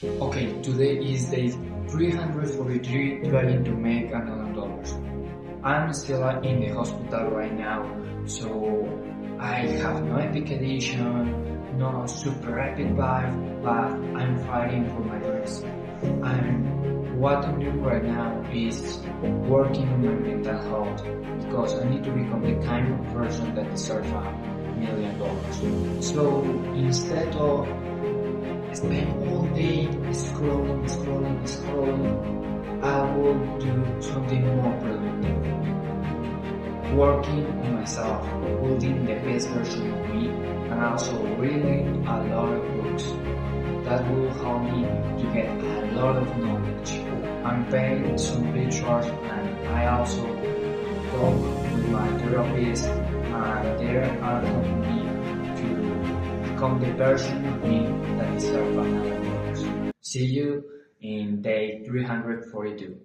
Okay, today is day 343 trying to make another dollars. I'm still in the hospital right now, so I have no epic edition, no super epic vibe, but I'm fighting for my dreams. And what I'm doing right now is working on my mental health because I need to become the kind of person that deserves $1 million. So instead of spend all day scrolling, I will do something more productive. Working on myself, building the best version of me, and also reading a lot of books. That will help me to get a lot of knowledge. I'm paying some pictures and I also talk with my therapist and they are helping me to become the version of me that deserves $1 million. See you in day 342.